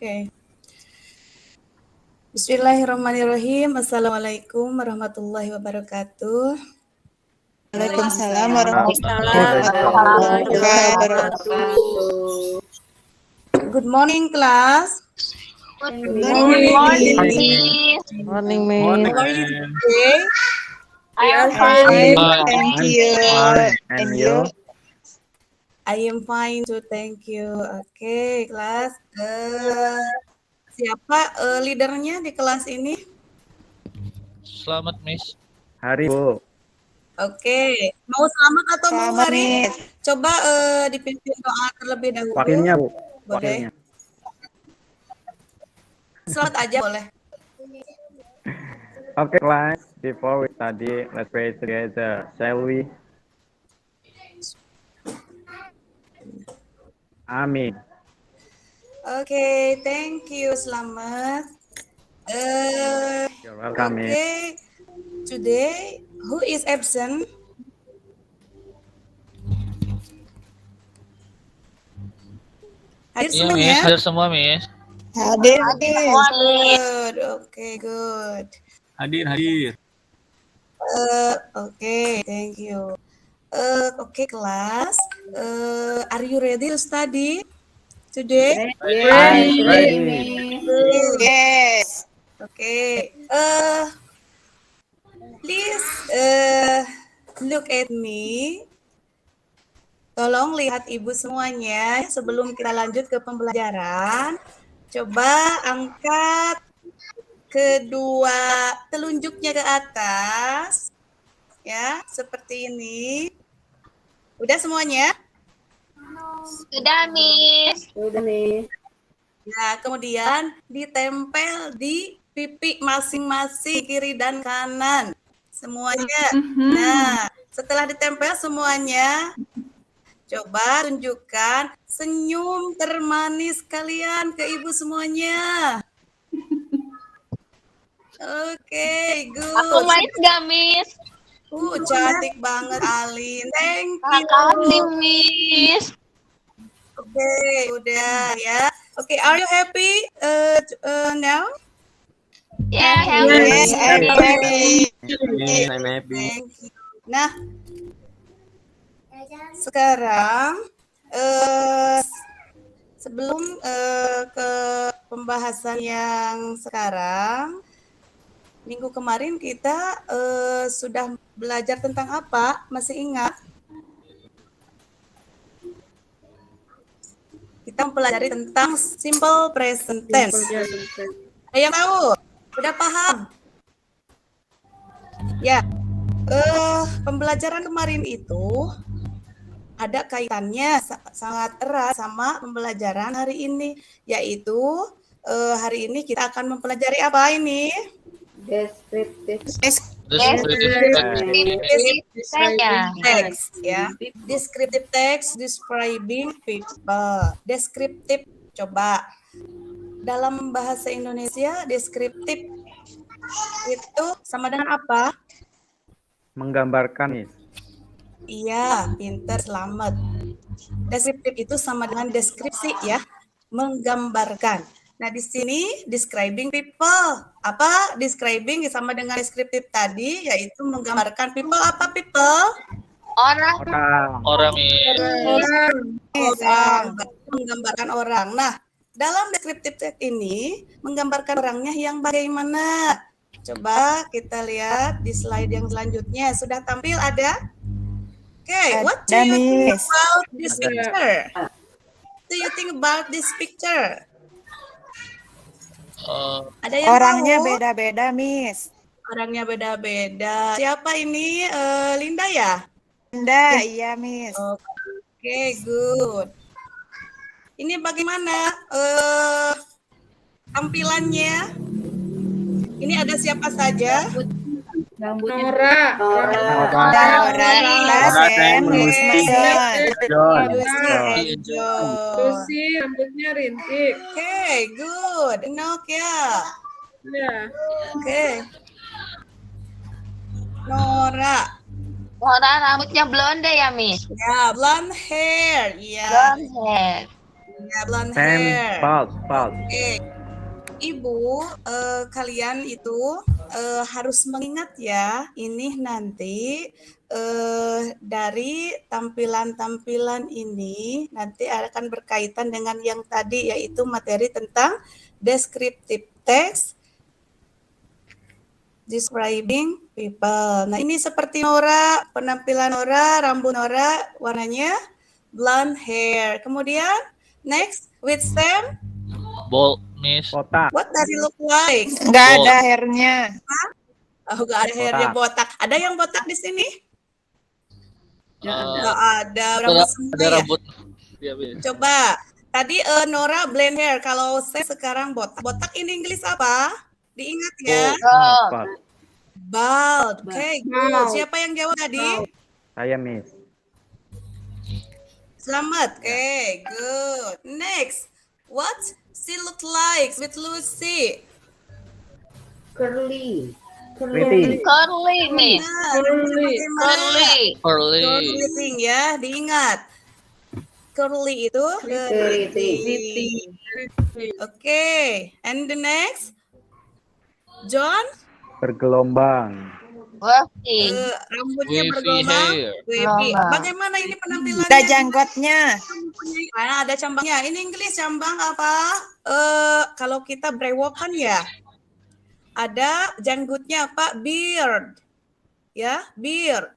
Okay. Bismillahirrahmanirrahim. Assalamualaikum warahmatullahi wabarakatuh. Waalaikumsalam warahmatullahi wabarakatuh. Good morning, class. Good morning, Miss. Morning, Miss. How are you today? I am fine. Thank you. And you? I am fine too, thank you. Oke, kelas. Siapa leadernya di kelas ini? Selamat, Miss. Hari, Bu. Oke, mau selamat atau mau Selamat, hari? Miss. Coba dipimpin doa terlebih dahulu. Wakilnya, Bu. Boleh. Wakilnya. Selamat aja boleh. Okay, class. Before we study, let's pray together. Shall we? Amin. Oke, thank you. Selamat. You're welcome, Miss. Okay, today who is absent? Hadir Iya, semua Miss. ya? Hadir semua, Miss. Hadir. Good. Okay, good. Hadir. Okay, thank you. Okay, class. Are you ready to study today? Yes. Okay. Please look at me. Tolong lihat ibu semuanya sebelum kita lanjut ke pembelajaran. Coba angkat kedua telunjuknya ke atas. Ya, seperti ini. Udah semuanya? Sudah, Miss. Nah, kemudian ditempel di pipi masing-masing kiri dan kanan. Semuanya. Nah, setelah ditempel semuanya, coba tunjukkan senyum termanis kalian ke ibu semuanya. Oke, good. Aku main nggak, Miss? Cantik banget Alin. Thank you. Makasih, Miss. Oke, udah ya. Oke, are you happy now? Yeah, Yes, I'm happy. I'm happy. Thank you. Nah, sekarang sebelum ke pembahasan yang sekarang, minggu kemarin kita sudah belajar tentang apa? Masih ingat? Kita mempelajari tentang simple present tense. Ada yang tahu? Sudah paham? Ya. Pembelajaran kemarin itu ada kaitannya sangat erat sama pembelajaran hari ini, yaitu hari ini kita akan mempelajari apa ini? Descriptive text, ya. Descriptive text describing people. Descriptive, coba dalam bahasa Indonesia deskriptif itu sama dengan apa? Menggambarkan, Miss. Iya, pinter, selamat. Deskriptif itu sama dengan deskripsi ya, menggambarkan. Nah, di sini describing people. Apa describing sama dengan deskriptif tadi, yaitu menggambarkan people. Apa people? Orang. Orang, Miss. Orang. Menggambarkan orang. Nah, dalam deskriptif text ini menggambarkan orangnya yang bagaimana? Coba kita lihat di slide yang selanjutnya. Sudah tampil ada? Okay, what do you think about this picture? What do you think about this picture? Ada yang Orangnya tahu? beda-beda, Miss. Orangnya beda-beda. Siapa ini? Linda ya? Linda, iya, Miss. Oke, good. Ini bagaimana tampilannya? Ini ada siapa saja? Nora, Lucy, rambutnya rintik. Okay, good. Enoch ya. Ya. Okay. Nora. Rambutnya blonde ya, Miss? Ya, blonde hair. Ya. Blonde hair. Ya, blonde And hair. false, false. Oke. Ibu, kalian itu harus mengingat ya, ini nanti dari tampilan-tampilan ini nanti akan berkaitan dengan yang tadi, yaitu materi tentang descriptive text, describing people. Nah, ini seperti Nora, penampilan Nora, rambut Nora warnanya blonde hair. Kemudian next with Sam. Bold, Miss. Botak. What does it look like? Nggak Oh. ada hairnya. Oh, nggak ada hairnya botak. Ada yang botak di sini? Nggak ada. Rambut semua Ada ya? rambut. Iya, Miss. Coba. Tadi Nora blend hair. Kalau saya sekarang botak. Botak ini Inggris apa? Diingat ya. False. Bald. Oke, good. Bald. Siapa yang jawab tadi? Saya Miss. Selamat. Oke, good. Next. What she look like with Lucy? Curly. Pretty. Curly, Miss. Nah, Curly. Curly. Curly. Curly ya, diingat. Curly itu Pretty. Oke, and the next, John, Bergelombang. Wavy. rambutnya Wavy bergelombang. hair. Wavy. Gelombang. Bagaimana ini penampilannya? Ada janggotnya. Ah, ada cambangnya. Ini Inggris cambang apa? Kalau kita brewokan ya, ada janggutnya apa? Beard, ya, beard.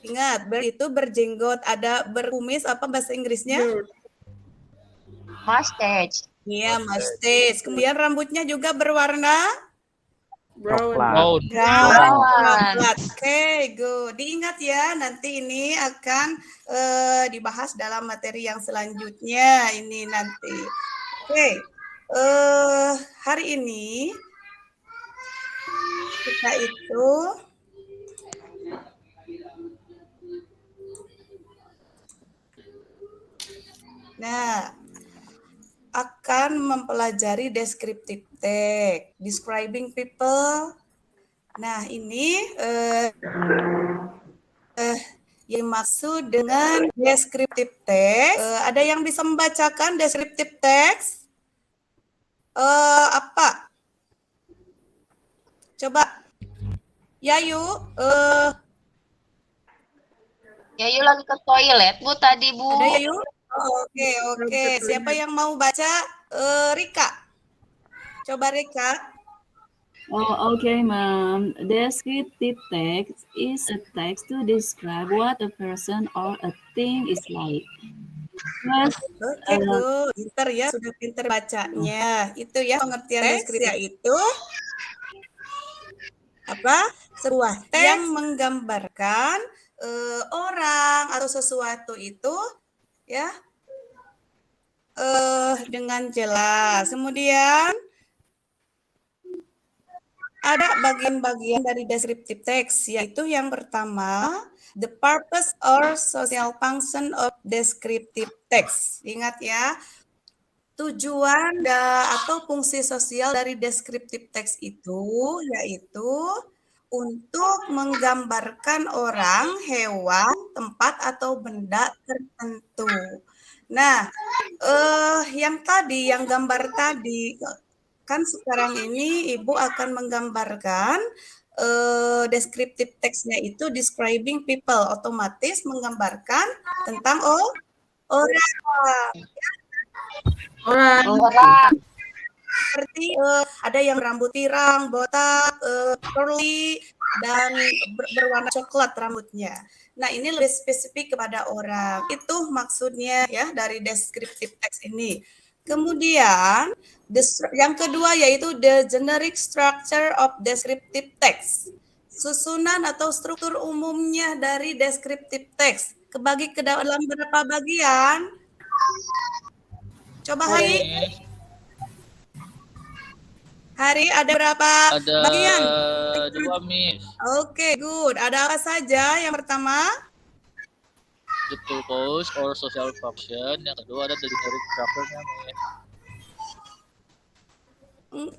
Ingat, beard itu berjenggot. Ada berkumis apa bahasa Inggrisnya? Mustache. Iya, mustache. Kemudian rambutnya juga berwarna Brown. Brown. coklat. Oke, good. Diingat ya, nanti ini akan dibahas dalam materi yang selanjutnya ini nanti. Oke, hari ini kita itu akan mempelajari descriptive text, describing people. Nah, ini yang maksud dengan descriptive text. Ada yang bisa membacakan descriptive text? Apa? Coba. Yayu, Yayu lagi ke toilet, Bu, tadi, Bu. ada Yayu? Oh, oke. Siapa yang mau baca? Rika. Coba Rika. Oh, okay, ma'am. Descriptive text is a text to describe what a person or a thing is like. Plus, Oke, good. Pinter ya, sudah pinter bacanya. Itu ya pengertian deskriptif itu apa? Sebuah teks yang menggambarkan orang atau sesuatu itu ya dengan jelas. Kemudian ada bagian-bagian dari descriptive text, yaitu yang pertama, the purpose or social function of descriptive text. Ingat ya, tujuan atau fungsi sosial dari descriptive text itu yaitu untuk menggambarkan orang, hewan, tempat atau benda tertentu. Nah, yang tadi, yang gambar tadi, kan sekarang ini Ibu akan menggambarkan descriptive text-nya itu describing people, otomatis menggambarkan tentang orang. Orang. Seperti ada yang rambut pirang, botak, curly, dan berwarna coklat rambutnya. Nah, ini lebih spesifik kepada orang. Itu maksudnya ya dari descriptive text ini. Kemudian yang kedua yaitu the generic structure of descriptive text. Susunan atau struktur umumnya dari descriptive text. Kebagi ke dalam berapa bagian? Coba Hari ada berapa Ada bagian? 2, Miss. Oke, good. Ada apa saja? Yang pertama, The purpose or social function. Yang kedua ada the generic structure-nya, Miss.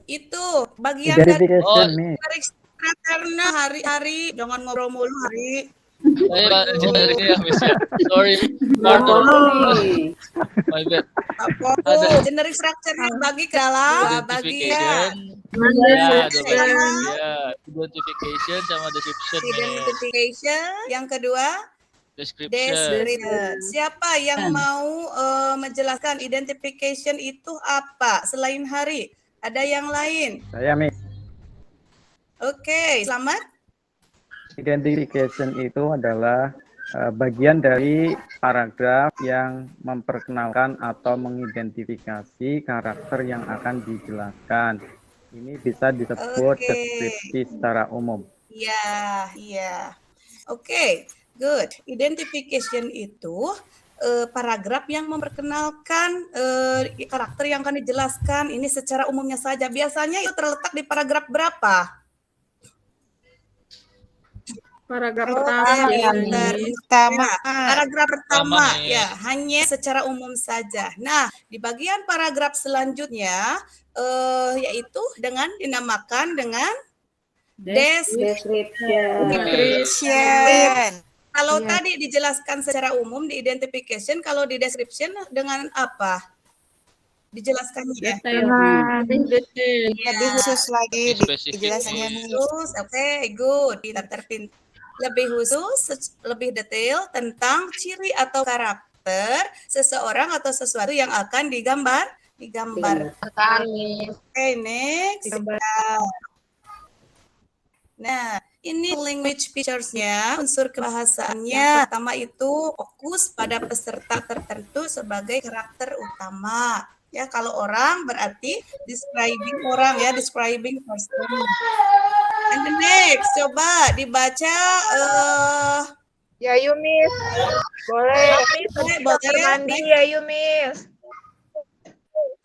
itu bagian dari Verification, Oh. Miss. karena hari-hari jangan ngobrol mulu hari. generiknya ya, Miss ya. Sorry. Pardon. My bad. Apa? Generic structure-nya bagi ke dalam bagian. Identification. Identification sama description. Identification. Yang kedua, description. Siapa yang mau menjelaskan identification itu apa selain Hari? Ada yang lain? Saya, Miss. Oke, selamat. Identification itu adalah bagian dari paragraf yang memperkenalkan atau mengidentifikasi karakter yang akan dijelaskan. Ini bisa disebut deskripsi secara umum. Iya. Oke, good. Identification itu paragraf yang memperkenalkan karakter yang akan dijelaskan. Ini secara umumnya saja. Biasanya itu terletak di paragraf berapa? Paragraf pertama. Paragraf pertama ya, hanya secara umum saja. Nah, di bagian paragraf selanjutnya yaitu dengan dinamakan dengan description. Kalau tadi dijelaskan secara umum di identification, kalau di description dengan apa? Dijelaskannya. Lebih khusus lagi dijelasannya. Oke, good. Pintar. Lebih khusus, lebih detail tentang ciri atau karakter seseorang atau sesuatu yang akan digambar. Oke, next. Nah, ini language features-nya, unsur kebahasaannya. Pertama itu fokus pada peserta tertentu sebagai karakter utama. Ya, kalau orang berarti describing orang ya, describing person. And the next, coba dibaca. Ya, yuk, Miss. Boleh. Mandi ya, yuk, Miss.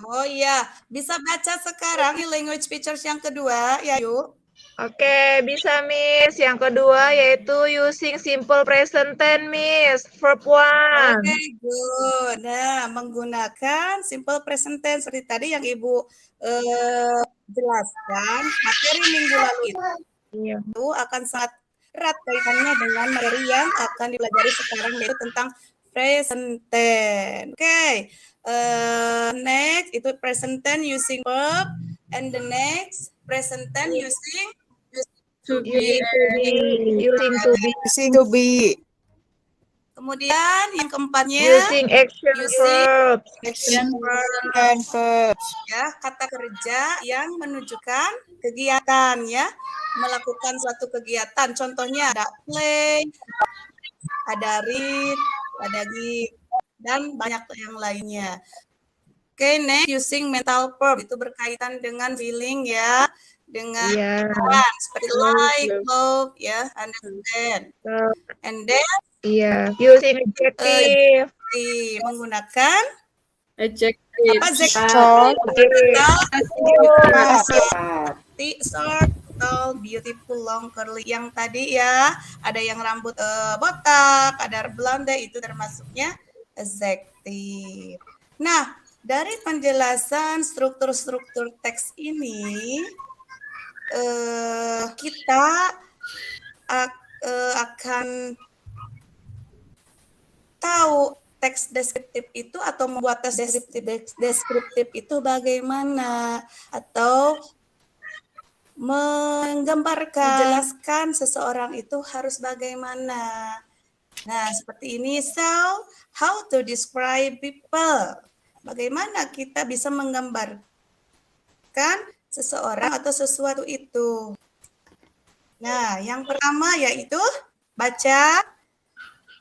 Oh iya, bisa baca sekarang ini language features yang kedua, ya yuk. Oke, bisa, Miss. Yang kedua yaitu using simple present tense, Miss. Verb 1. Oke, good. Nah, menggunakan simple present tense seperti tadi yang Ibu jelaskan, materi minggu lalu itu akan sangat erat kaitannya dengan materi yang akan dipelajari sekarang, yaitu tentang present tense. Oke, next itu present tense using verb, and the next present tense using To be. Kemudian yang keempatnya Using action verbs. Ya, kata kerja yang menunjukkan kegiatan ya, melakukan suatu kegiatan. Contohnya ada play, ada read, ada give, dan banyak yang lainnya. Oke, next using mental verb itu berkaitan dengan feeling ya, dengan seperti like, love, ya, understand. And then using adjective. Menggunakan adjective. apa short, tall, beautiful, long, curly. Yang tadi ya, ada yang rambut botak, ada blonde, itu termasuknya adjective. Nah, dari penjelasan struktur-struktur teks ini, kita akan tahu teks deskriptif itu atau membuat teks deskriptif itu bagaimana, atau menggambarkan, menjelaskan seseorang itu harus bagaimana. Nah, seperti ini. So, how to describe people? Bagaimana kita bisa menggambarkan seseorang atau sesuatu itu. Nah, yang pertama yaitu baca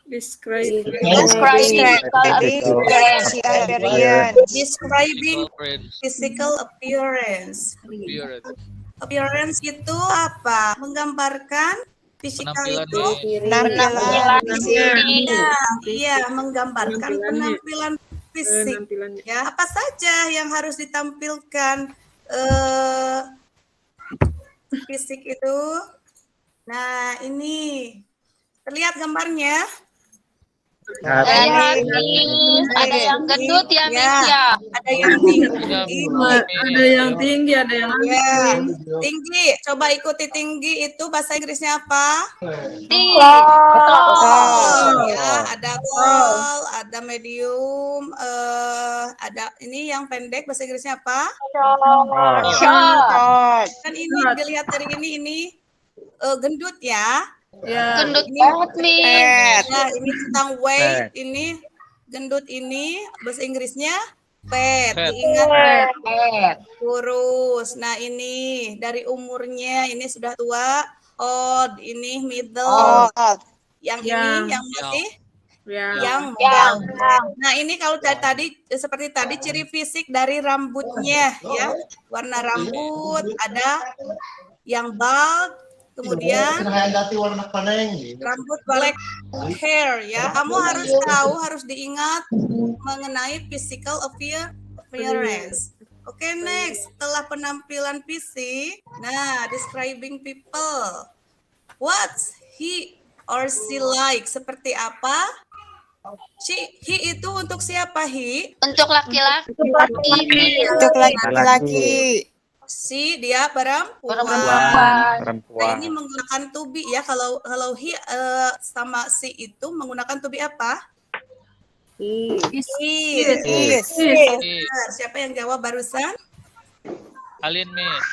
Describing physical appearance. Appearance itu apa? Menggambarkan fisikal itu Penampilannya. Iya, menggambarkan penampilan fisik. Ya, apa saja yang harus ditampilkan fisik itu. Nah, ini terlihat gambarnya. Sehat, Miss. Ada yang gendut ya, Miss ya? Ada yang tinggi. Ada yang tinggi, ada yang Ya, tinggi. tinggi. Coba ikuti tinggi itu bahasa Inggrisnya apa? Ya, ada tall, ada medium, ada ini yang pendek bahasa Inggrisnya apa? Short. Kan ini dilihat dari ini gendut ya. Ya. Gendut banget, Miss. Nah, ini tentang weight, ini gendut ini bahasa Inggrisnya fat. Diingat Fat. kurus. Nah, ini dari umurnya ini sudah tua, old, ini middle. Yang ini yang masih Ya. yang muda. Nah, ini kalau tadi seperti tadi ciri fisik dari rambutnya ya. Warna rambut ada yang bald, kemudian rambut black hair ya. Kamu harus tahu, harus diingat mengenai physical appearance. Oke, next. Setelah penampilan fisik, nah, describing people. What's he or she like? Seperti apa? He itu untuk siapa, he? Untuk laki-laki. Untuk laki-laki. Si dia perempuan. Nah, ini menggunakan to be ya. Kalau he sama si itu menggunakan to be apa? Is. Siapa yang jawab barusan? Alin, Miss.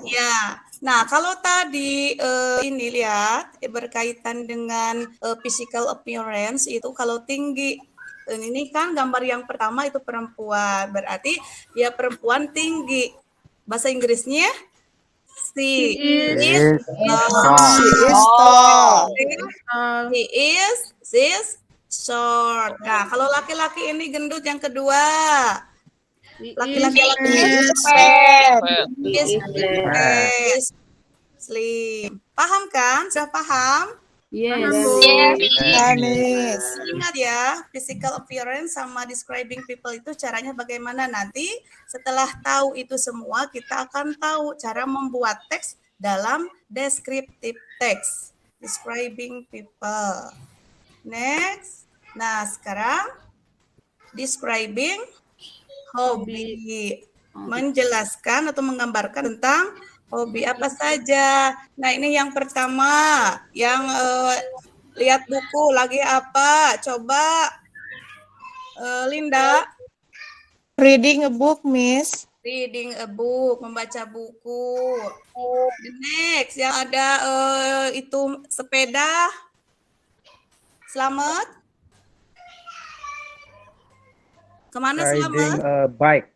Ya. Nah, kalau tadi ini lihat berkaitan dengan physical appearance itu kalau tinggi. Ini kan gambar yang pertama itu perempuan. Berarti dia perempuan tinggi. Bahasa Inggrisnya she is tall. She's short. Nah, kalau laki-laki ini gendut yang kedua. Laki-laki is fat. Is slim. Paham kan? Sudah paham? Yes. Ingat ya, physical appearance sama describing people itu caranya bagaimana. Nanti setelah tahu itu semua, kita akan tahu cara membuat teks dalam descriptive text. Describing people. Next. Nah, sekarang describing hobi. Menjelaskan atau menggambarkan tentang hobi apa saja. Nah, ini yang pertama, yang lihat buku lagi apa? Coba Linda. Reading a book, Miss. Reading a book, membaca buku. The next, yang ada itu sepeda. Selamat. Kemana Selamat? Riding a bike.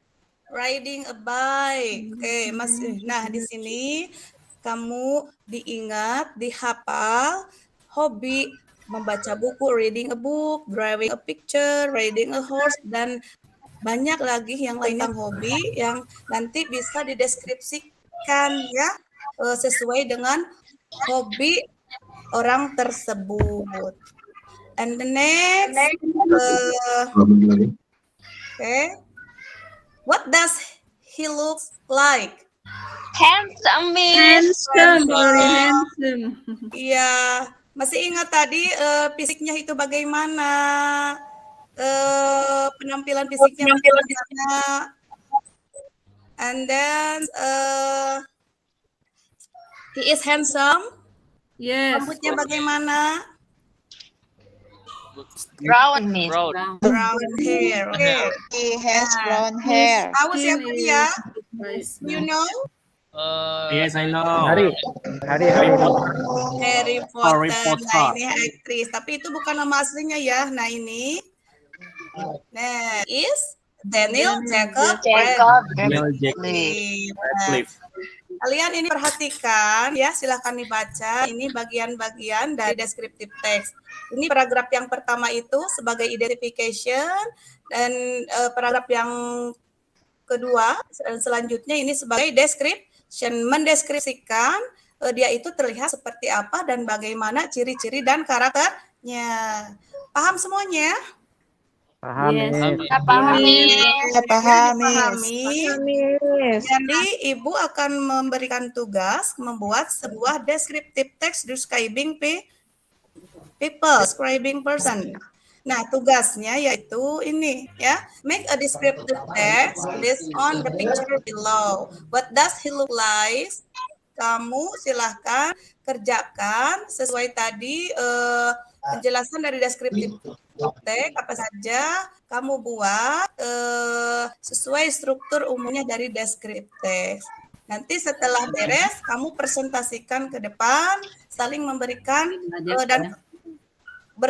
Riding a bike. Oke, Mas. Nah, di sini kamu diingat, dihafal hobi membaca buku, reading a book, driving a picture, riding a horse, dan banyak lagi yang lainnya hobi yang nanti bisa dideskripsikan ya sesuai dengan hobi orang tersebut. And the next, okay. What does he look like? Handsome, Miss. Handsome. Iya, masih ingat tadi fisiknya itu bagaimana? Penampilan fisiknya bagaimana? And then he is handsome. Yes. Rambutnya bagaimana? Brown, Miss. Brown hair. Okay. He has brown hair. Tahu siapa dia? You know? Yes, I know. Hari Harry Potter. Nah, ini aktris. Tapi itu bukan nama aslinya ya. Nah, ini. Nah, is Daniel Jacob Radcliffe. Kalian ini perhatikan ya, silahkan dibaca. Ini bagian-bagian dari descriptive text. Ini paragraf yang pertama itu sebagai identification dan paragraf yang kedua selanjutnya ini sebagai description, mendeskripsikan dia itu terlihat seperti apa dan bagaimana ciri-ciri dan karakternya. Paham semuanya? Paham. Yes. Pahami. Jadi Ibu akan memberikan tugas membuat sebuah descriptive text describing people, describing person. Nah, tugasnya yaitu ini ya. Make a descriptive text based on the picture below. What does he look like? Kamu silahkan kerjakan sesuai tadi penjelasan dari deskriptif text apa saja kamu buat sesuai struktur umumnya dari deskriptif text. Nanti setelah beres kamu presentasikan ke depan, saling memberikan dan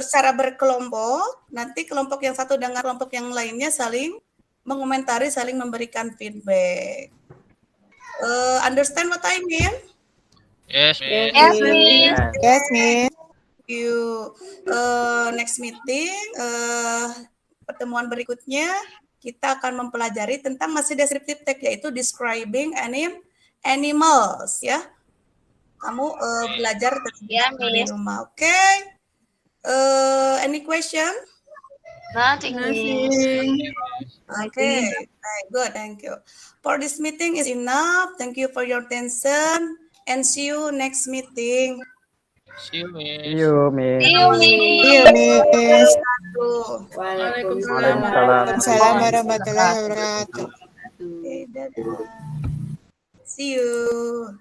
secara berkelompok. Nanti kelompok yang satu dengan kelompok yang lainnya saling mengomentari, saling memberikan feedback. Understand what I mean? Yes, Miss. Yes, Miss. Yes, Miss. You next meeting pertemuan berikutnya kita akan mempelajari tentang masih descriptive text yaitu describing animals ya. Kamu belajar tentang di rumah, oke? Any question? Nothing, Miss. Okay, good, thank you. For this meeting is enough. Thank you for your attention and see you next meeting. See you, Miss. See you, Miss. See you, Miss. See you, Miss. Waalaikumsalam. Waalaikumsalam warahmatullahi wabarakatuh. Okay, dadah. See you.